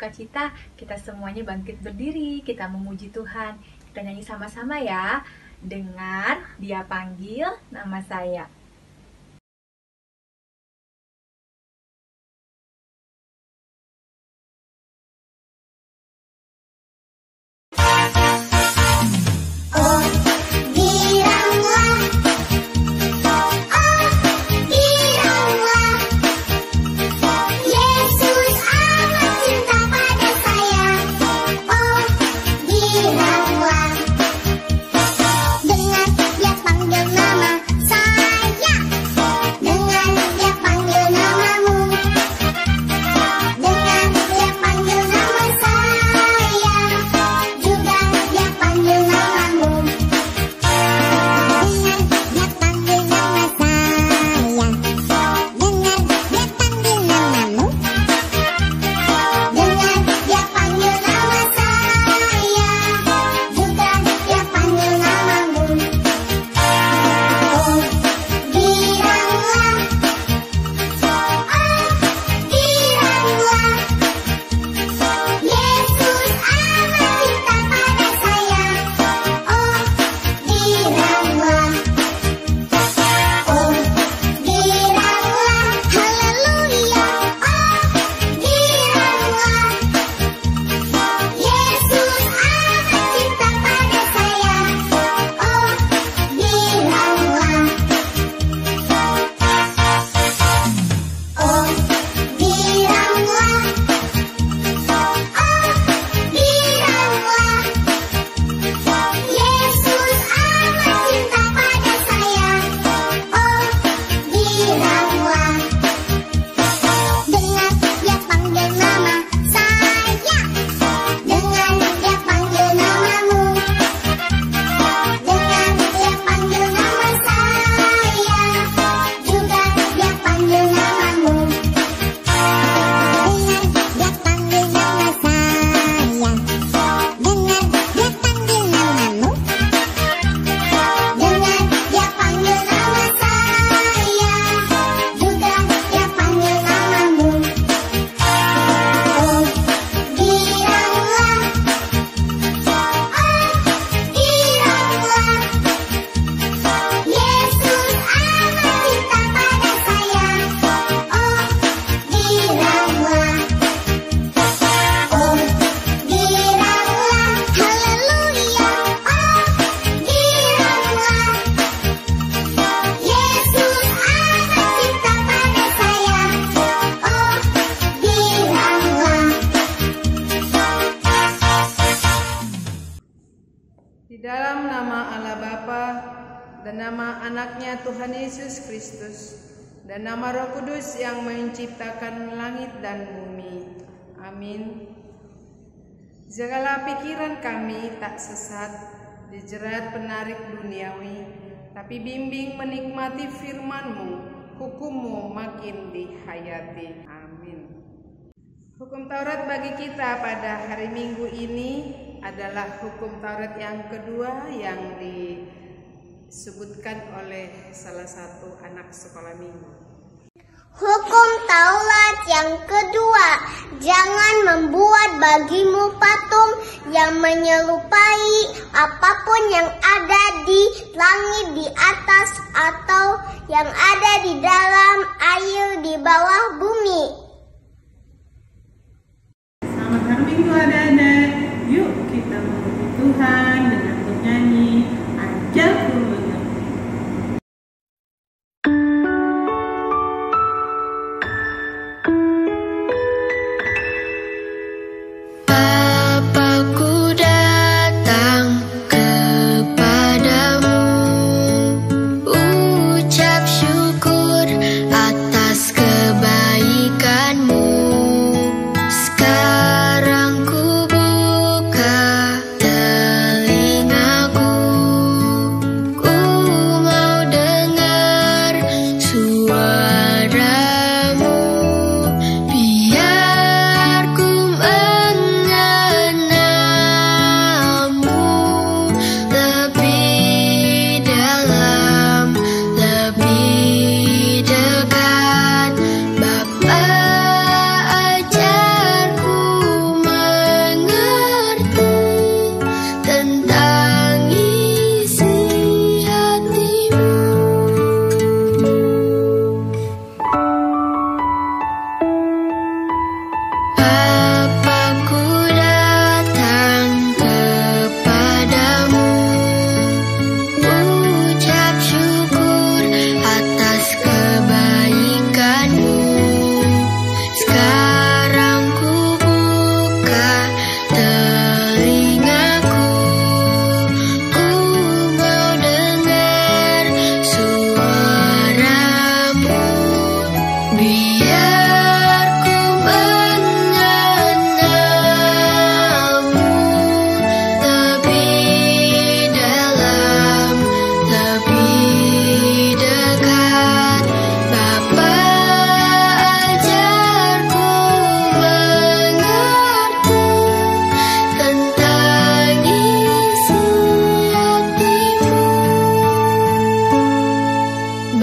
sukacita, kita semuanya bangkit berdiri, kita memuji Tuhan. Kita nyanyi sama-sama ya. Dengar Dia panggil nama saya. Di dalam nama Allah Bapa dan nama anaknya Tuhan Yesus Kristus dan nama Roh Kudus yang menciptakan langit dan bumi. Amin. Segala pikiran kami tak sesat dijerat penarik duniawi, tapi bimbing menikmati firman-Mu, hukum-Mu makin dihayati. Amin. Hukum Taurat bagi kita pada hari Minggu ini adalah hukum Taurat yang kedua yang disebutkan oleh salah satu anak sekolah minggu. Hukum Taurat yang kedua, jangan membuat bagimu patung yang menyerupai apapun yang ada di langit di atas atau yang ada di dalam air di bawah bumi. Selamat hari Minggu adik-adik. Yuk kita memuji Tuhan dengan bernyanyi Ajarku Mengerti. Bapakku datang kepadamu, ucap syukur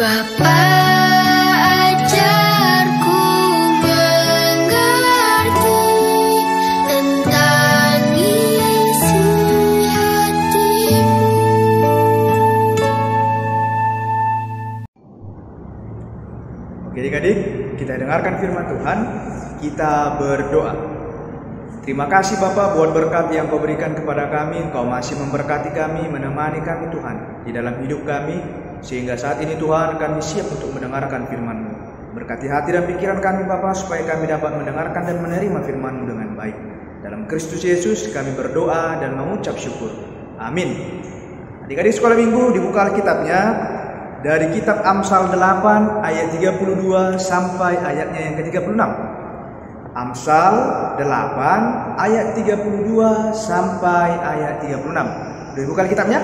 Bapa, ajarku mengerti tentang isi hatimu. Oke adik-adik, kita dengarkan firman Tuhan, kita berdoa. Terima kasih Bapa buat berkat yang Kau berikan kepada kami. Kau masih memberkati kami, menemani kami Tuhan di dalam hidup kami, sehingga saat ini Tuhan kami siap untuk mendengarkan firman-Mu. Berkati hati dan pikiran kami Bapa, supaya kami dapat mendengarkan dan menerima firman-Mu dengan baik. Dalam Kristus Yesus kami berdoa dan mengucap syukur. Amin. Adik-adik sekolah minggu, dibuka Alkitabnya dari kitab Amsal 8 ayat 32 sampai ayatnya yang ke-36. Amsal 8 ayat 32 sampai ayat 36. Udah dibuka Alkitabnya?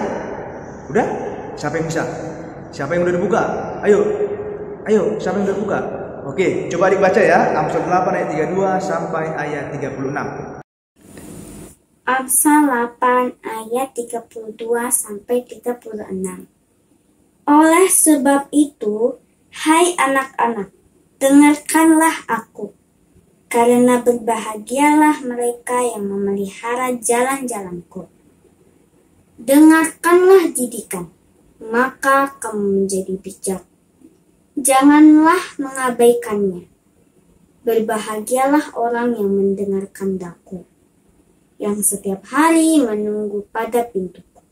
Udah? Siapa yang bisa? Siapa yang udah dibuka? Ayo, siapa yang udah dibuka? Oke, coba dibaca ya. Amsal 8 ayat 32 sampai ayat 36. Amsal 8 ayat 32 sampai 36. Oleh sebab itu, hai anak-anak, dengarkanlah aku, karena berbahagialah mereka yang memelihara jalan-jalanku. Dengarkanlah didikan, maka kamu menjadi bijak. Janganlah mengabaikannya. Berbahagialah orang yang mendengarkan daku, yang setiap hari menunggu pada pintuku,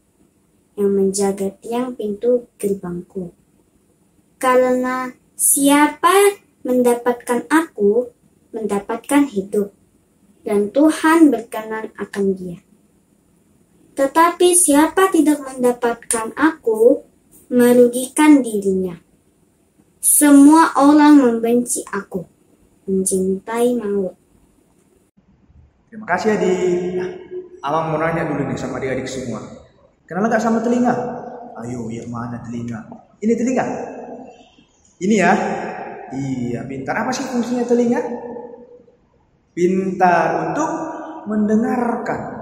yang menjaga tiang pintu gerbangku. Karena siapa mendapatkan aku, mendapatkan hidup, dan Tuhan berkenan akan dia. Tetapi siapa tidak mendapatkan aku, merugikan dirinya. Semua orang membenci aku, mencintai maut. Terima kasih adik. Nah, Abang mau nanya dulu nih sama adik-adik semua. Kenal gak sama telinga? Ayo, yang mana telinga? Ini telinga? Ini ya? Iya, pintar. Apa sih fungsinya telinga? Pintar untuk mendengarkan.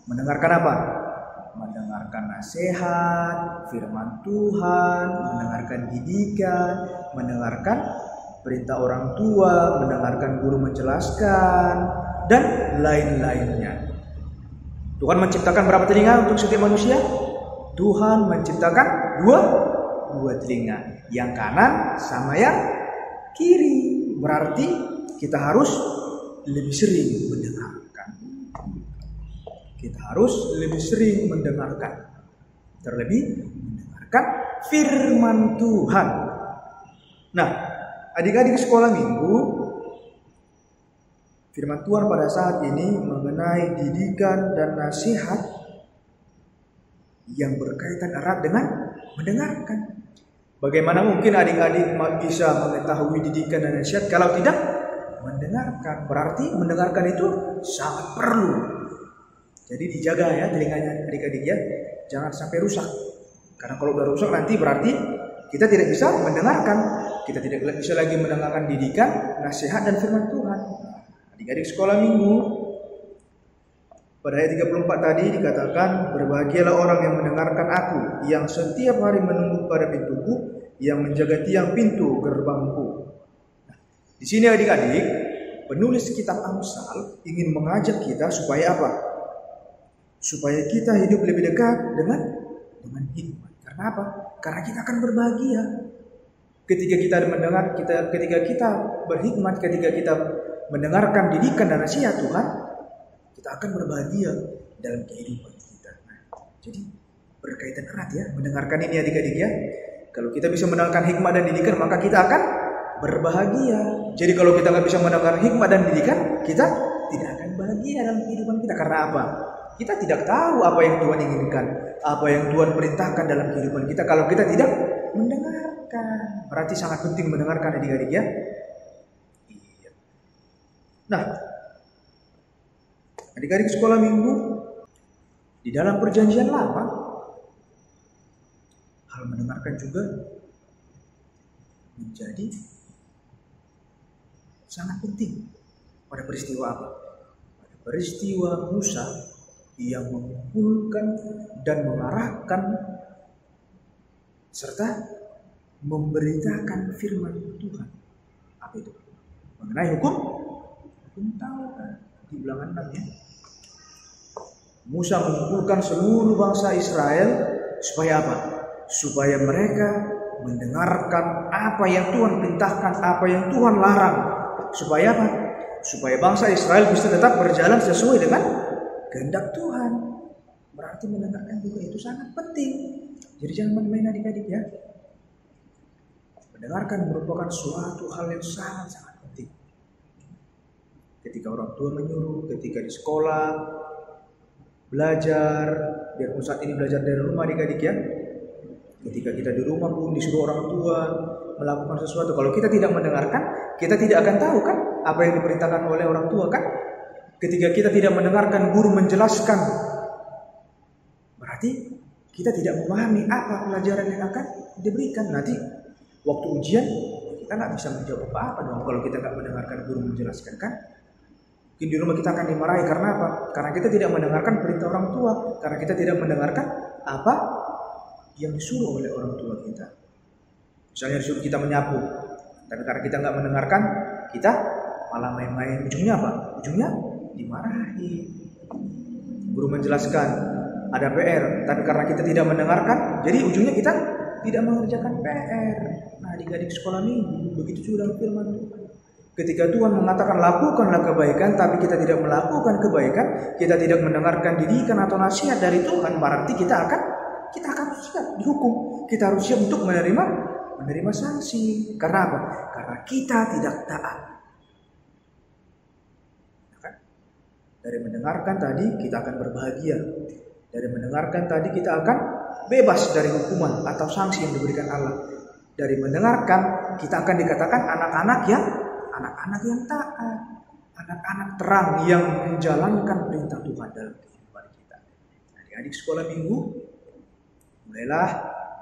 Mendengarkan apa? Mendengarkan nasihat, firman Tuhan, mendengarkan didikan, mendengarkan perintah orang tua, mendengarkan guru menjelaskan, dan lain-lainnya. Tuhan menciptakan berapa telinga untuk setiap manusia? Tuhan menciptakan dua telinga, yang kanan sama yang kiri. Berarti kita harus lebih sering mendengarkan. Kita harus lebih sering mendengarkan. Terlebih mendengarkan firman Tuhan. Nah, adik-adik sekolah minggu, firman Tuhan pada saat ini mengenai didikan dan nasihat yang berkaitan erat dengan mendengarkan. Bagaimana mungkin adik-adik bisa mengetahui didikan dan nasihat kalau tidak mendengarkan? Berarti mendengarkan itu sangat perlu. Jadi dijaga ya telinganya adik-adik ya, jangan sampai rusak. Karena kalau udah rusak nanti berarti kita tidak bisa mendengarkan. Kita tidak bisa lagi mendengarkan didikan, nasihat dan firman Tuhan. Adik-adik sekolah minggu, pada ayat 34 tadi dikatakan, berbahagialah orang yang mendengarkan aku, yang setiap hari menunggu pada pintuku, yang menjaga tiang pintu gerbangku. Nah, di sini adik-adik, penulis kitab Amsal ingin mengajak kita supaya apa? Supaya kita hidup lebih dekat dengan hikmat. Karena apa? Karena kita akan berbahagia. Ketika kita mendengar, ketika kita berhikmat, ketika kita mendengarkan didikan dan nasihat Tuhan, kita akan berbahagia dalam kehidupan kita. Jadi berkaitan erat ya, mendengarkan ini adik-adik ya. Kalau kita bisa mendengarkan hikmat dan didikan, maka kita akan berbahagia. Jadi kalau kita nggak bisa mendengar hikmat dan didikan, kita tidak akan bahagia dalam kehidupan kita. Karena apa? Kita tidak tahu apa yang Tuhan inginkan, apa yang Tuhan perintahkan dalam kehidupan kita. Kalau kita tidak mendengarkan, berarti sangat penting mendengarkan adik-adik ya. Nah, adik-adik sekolah minggu, di dalam perjanjian lama, hal mendengarkan juga menjadi sangat penting. Pada peristiwa apa? Pada peristiwa Musa yang mengumpulkan dan mengarahkan serta memberitakan firman Tuhan. Apa itu? Mengenai hukum Taurat di ulangan 6 ya. Musa mengumpulkan seluruh bangsa Israel supaya apa? Supaya mereka mendengarkan apa yang Tuhan perintahkan, apa yang Tuhan larang. Supaya apa? Supaya bangsa Israel bisa tetap berjalan sesuai dengan kehendak Tuhan. Berarti mendengarkan juga itu sangat penting. Jadi jangan main-main adik-adik ya. Mendengarkan merupakan suatu hal yang sangat-sangat penting. Ketika orang tua menyuruh, ketika di sekolah belajar, biarpun saat ini belajar dari rumah adik-adik ya. Ketika kita di rumah pun disuruh orang tua melakukan sesuatu, kalau kita tidak mendengarkan, kita tidak akan tahu kan apa yang diperintahkan oleh orang tua kan. Ketika kita tidak mendengarkan guru menjelaskan, berarti kita tidak memahami apa pelajaran yang akan diberikan. Nanti waktu ujian kita nggak bisa menjawab apa-apa dong kalau kita nggak mendengarkan guru menjelaskan kan. Mungkin di rumah kita akan dimarahi karena apa? Karena kita tidak mendengarkan perintah orang tua, karena kita tidak mendengarkan apa yang disuruh oleh orang tua kita. Misalnya disuruh kita menyapu, tapi karena kita nggak mendengarkan, kita malah main-main. Ujungnya apa? Ujungnya dimarahi. Guru menjelaskan ada PR, tapi karena kita tidak mendengarkan, jadi ujungnya kita tidak mengerjakan PR. Nah, adik-adik sekolah minggu begitu juga dalam firman Tuhan. Ketika Tuhan mengatakan lakukanlah kebaikan, tapi kita tidak melakukan kebaikan, kita tidak mendengarkan didikan atau nasihat dari Tuhan, berarti kita akan siap dihukum. Kita harus siap untuk menerima sanksi. Karena apa? Karena kita tidak taat. Dari mendengarkan tadi kita akan berbahagia. Dari mendengarkan tadi kita akan bebas dari hukuman atau sanksi yang diberikan Allah. Dari mendengarkan kita akan dikatakan anak-anak yang taat, anak-anak terang yang menjalankan perintah Tuhan dalam kehidupan kita. Adik-adik sekolah minggu, mulailah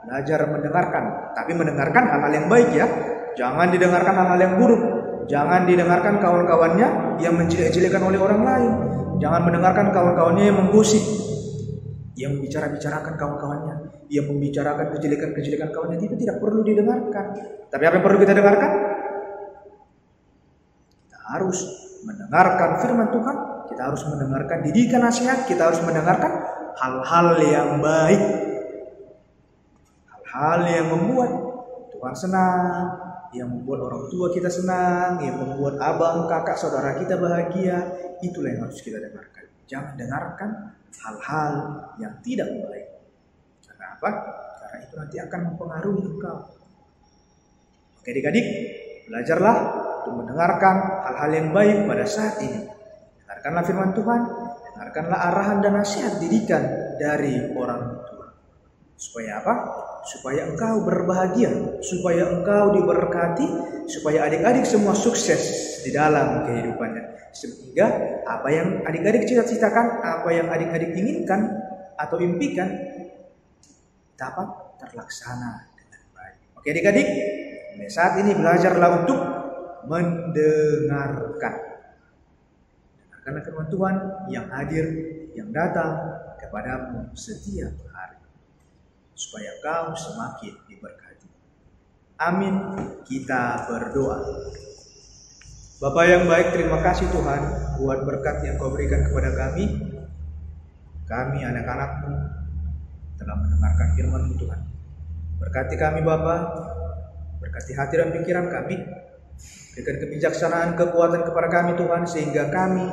belajar mendengarkan, tapi mendengarkan hal-hal yang baik ya. Jangan didengarkan hal-hal yang buruk. Jangan didengarkan kawan-kawannya yang menjelek-jelekan oleh orang lain. Jangan mendengarkan kawan-kawannya yang menggosip, yang membicarakan kawan-kawannya, yang membicarakan kejelekan-kejelekan kawannya. Itu tidak perlu didengarkan. Tapi apa yang perlu kita dengarkan? Kita harus mendengarkan firman Tuhan. Kita harus mendengarkan didikan nasihat. Kita harus mendengarkan hal-hal yang baik, hal-hal yang membuat Tuhan senang, yang membuat orang tua kita senang, yang membuat abang, kakak, saudara kita bahagia. Itulah yang harus kita dengarkan. Jangan dengarkan hal-hal yang tidak baik. Karena apa? Karena itu nanti akan mempengaruhi engkau. Oke adik-adik, belajarlah untuk mendengarkan hal-hal yang baik pada saat ini. Dengarkanlah firman Tuhan, dengarkanlah arahan dan nasihat didikan dari orang tua. Supaya apa? Supaya engkau berbahagia, supaya engkau diberkati, supaya adik-adik semua sukses di dalam kehidupannya. Sehingga apa yang adik-adik cita-citakan, apa yang adik-adik inginkan atau impikan dapat terlaksana dengan baik. Oke adik-adik, saat ini belajarlah untuk mendengarkan. Dengarkanlah firman Tuhan yang hadir, yang datang kepadamu setiap hari, supaya kau semakin diberkati. Amin. Kita berdoa. Bapa yang baik, terima kasih Tuhan buat berkat yang kau berikan kepada kami. Kami anak-anak-Mu telah mendengarkan firman-Mu Tuhan. Berkati kami Bapa, berkati hati dan pikiran kami. Berikan kebijaksanaan, kekuatan kepada kami Tuhan, sehingga kami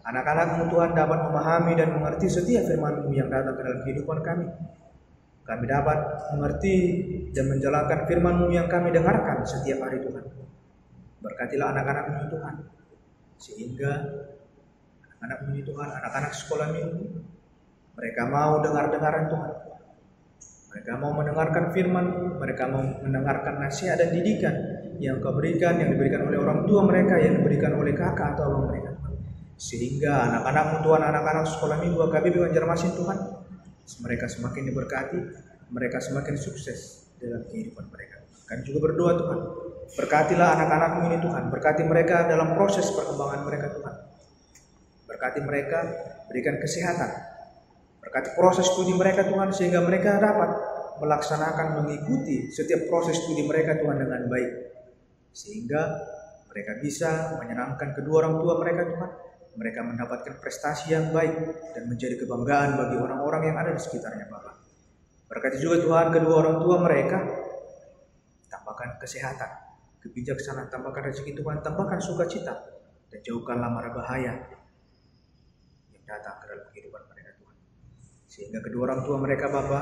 anak-anak-Mu Tuhan dapat memahami dan mengerti setiap firman-Mu yang datang ke dalam kehidupan kami. Kami dapat mengerti dan menjalankan firman-Mu yang kami dengarkan setiap hari Tuhan. Berkatilah anak-anak-Mu Tuhan, sehingga anak-anak-Mu Tuhan, anak-anak sekolah minggu, mereka mau dengar-dengaran Tuhan. Mereka mau mendengarkan firman-Mu, mereka mau mendengarkan nasihat dan didikan yang Kau berikan, yang diberikan oleh orang tua mereka, yang diberikan oleh kakak atau abang mereka. Sehingga anak-anak-Mu Tuhan, anak-anak sekolah minggu AKBP Banjarmasin Tuhan, mereka semakin diberkati, mereka semakin sukses dalam kehidupan mereka. Kami juga berdoa Tuhan, berkatilah anak-anak-Mu ini Tuhan, berkati mereka dalam proses perkembangan mereka Tuhan. Berkati mereka, berikan kesehatan, berkati proses studi mereka Tuhan, sehingga mereka dapat melaksanakan, mengikuti setiap proses studi mereka Tuhan dengan baik. Sehingga mereka bisa menyenangkan kedua orang tua mereka Tuhan. Mereka mendapatkan prestasi yang baik dan menjadi kebanggaan bagi orang-orang yang ada di sekitarnya Bapa. Berkati juga Tuhan kedua orang tua mereka. Tambahkan kesehatan, kebijaksanaan, tambahkan rezeki Tuhan, tambahkan sukacita, dan jauhkanlah mara bahaya yang datang ke dalam kehidupan mereka Tuhan. Sehingga kedua orang tua mereka Bapa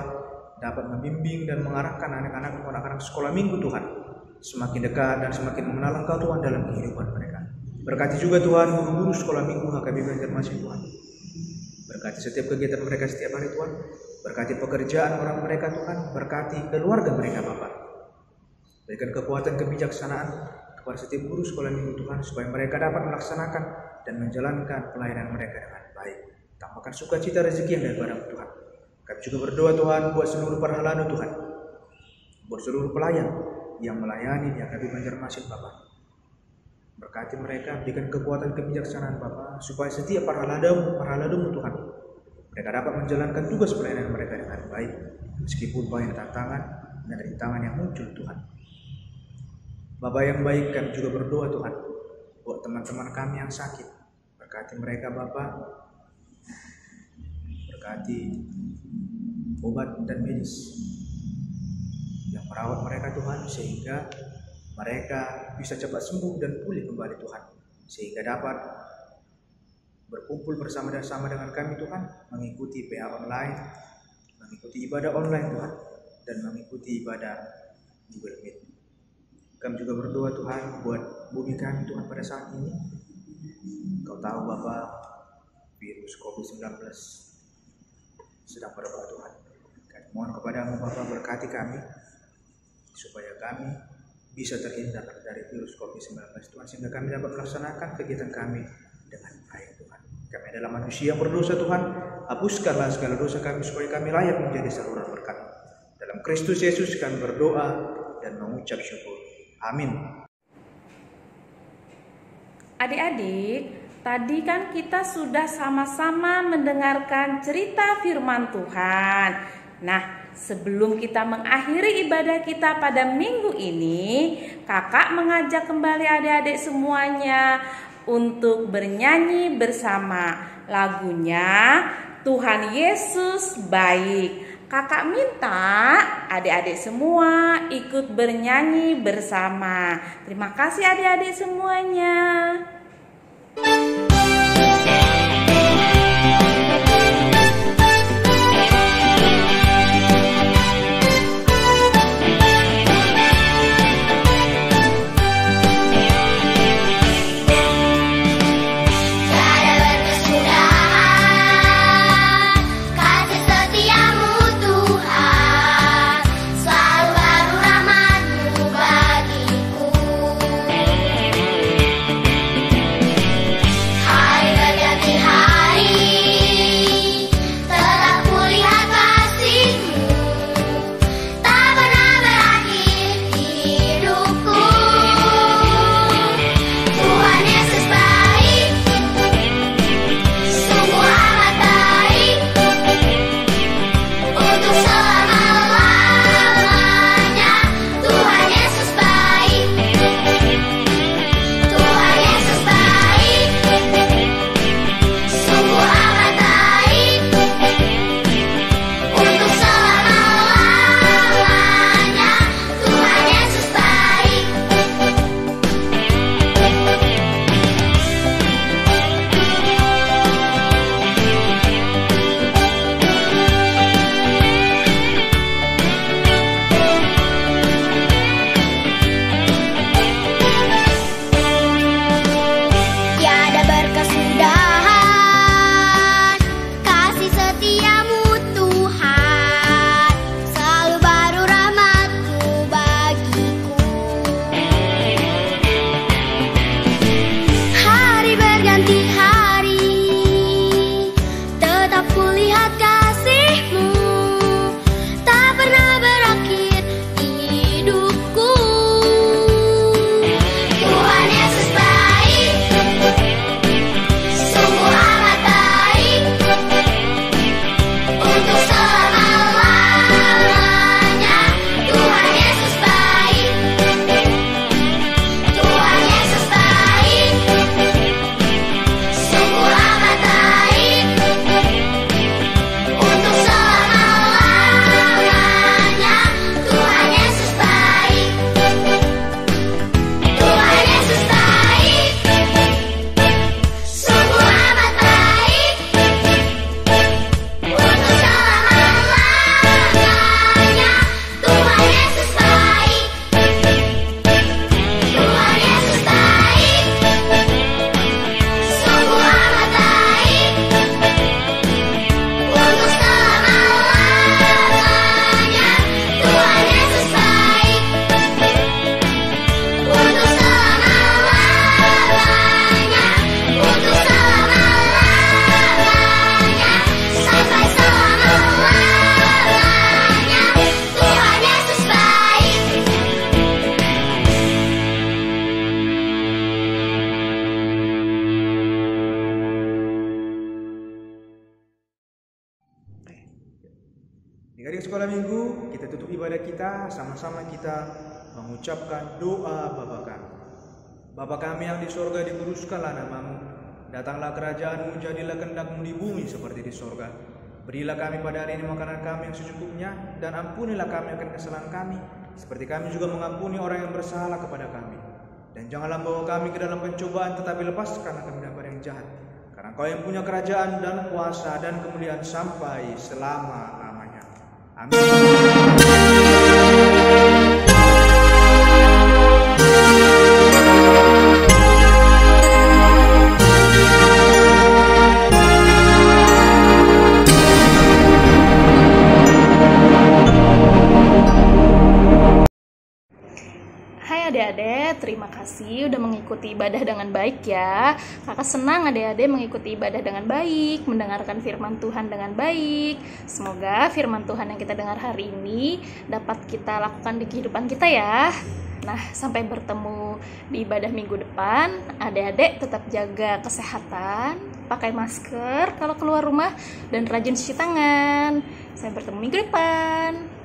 dapat membimbing dan mengarahkan anak-anak sekolah minggu Tuhan semakin dekat dan semakin mengenal Engkau Tuhan dalam kehidupan mereka. Berkati juga Tuhan guru-guru sekolah minggu HKB Banjarmasin Tuhan. Berkati setiap kegiatan mereka setiap hari Tuhan. Berkati pekerjaan orang mereka Tuhan. Berkati keluarga mereka Bapa. Berikan kekuatan kebijaksanaan kepada setiap guru sekolah minggu Tuhan supaya mereka dapat melaksanakan dan menjalankan pelayanan mereka dengan baik. Tambahkan sukacita rezeki yang daripada Tuhan. Kami juga berdoa Tuhan buat seluruh para halado Tuhan. Buat seluruh pelayan yang melayani di HKB Banjarmasin Bapa. Berkati mereka, berikan kekuatan kebijaksanaan Bapa supaya setiap para haladamu Tuhan, mereka dapat menjalankan tugas pelayanan mereka dengan baik meskipun banyak tantangan dan rintangan yang muncul Tuhan. Bapa yang baik, kami juga berdoa Tuhan buat teman-teman kami yang sakit. Berkati mereka Bapa, berkati obat dan medis yang merawat mereka Tuhan sehingga mereka bisa cepat sembuh dan pulih kembali Tuhan, sehingga dapat berkumpul bersama-sama dengan kami Tuhan, mengikuti PA online, mengikuti ibadah online Tuhan, dan mengikuti ibadah Google Meet. Kami juga berdoa Tuhan buat bumi kami Tuhan pada saat ini. Kau tahu Bapa, virus COVID-19 sedang merebak Tuhan. Kami mohon kepadamu Bapa, berkati kami supaya kami bisa terhindar dari virus COVID-19 Tuhan, sehingga kami dapat melaksanakan kegiatan kami dengan baik Tuhan. Kami adalah manusia yang berdosa Tuhan, hapuskanlah segala dosa kami supaya kami layak menjadi saluran berkat. Dalam Kristus Yesus kami berdoa dan mengucap syukur. Amin. Adik-adik, tadi kan kita sudah sama-sama mendengarkan cerita firman Tuhan. Nah, sebelum kita mengakhiri ibadah kita pada minggu ini, kakak mengajak kembali adik-adik semuanya untuk bernyanyi bersama lagunya Tuhan Yesus Baik. Kakak minta adik-adik semua ikut bernyanyi bersama. Terima kasih adik-adik semuanya. Selalu baru rahmat-Mu bagiku. Adik-adik sekolah minggu, kita tutup ibadah kita, sama-sama kita mengucapkan doa Bapa kami. Bapa kami yang di sorga, dikuduskanlah namamu. Datanglah kerajaanmu, jadilah kehendak-mu di bumi seperti di sorga. Berilah kami pada hari ini makanan kami yang secukupnya, dan ampunilah kami akan kesalahan kami, seperti kami juga mengampuni orang yang bersalah kepada kami. Dan janganlah bawa kami ke dalam pencobaan, tetapi lepaskanlah kami daripada yang jahat. Karena Kau yang punya kerajaan dan kuasa dan kemuliaan sampai selama-lamanya. Amin. Adik-adik, terima kasih udah mengikuti ibadah dengan baik ya. Kakak senang adik-adik mengikuti ibadah dengan baik, mendengarkan firman Tuhan dengan baik. Semoga firman Tuhan yang kita dengar hari ini dapat kita lakukan di kehidupan kita ya. Nah, sampai bertemu di ibadah minggu depan. Adik-adik tetap jaga kesehatan, pakai masker kalau keluar rumah, dan rajin cuci tangan. Sampai bertemu minggu depan.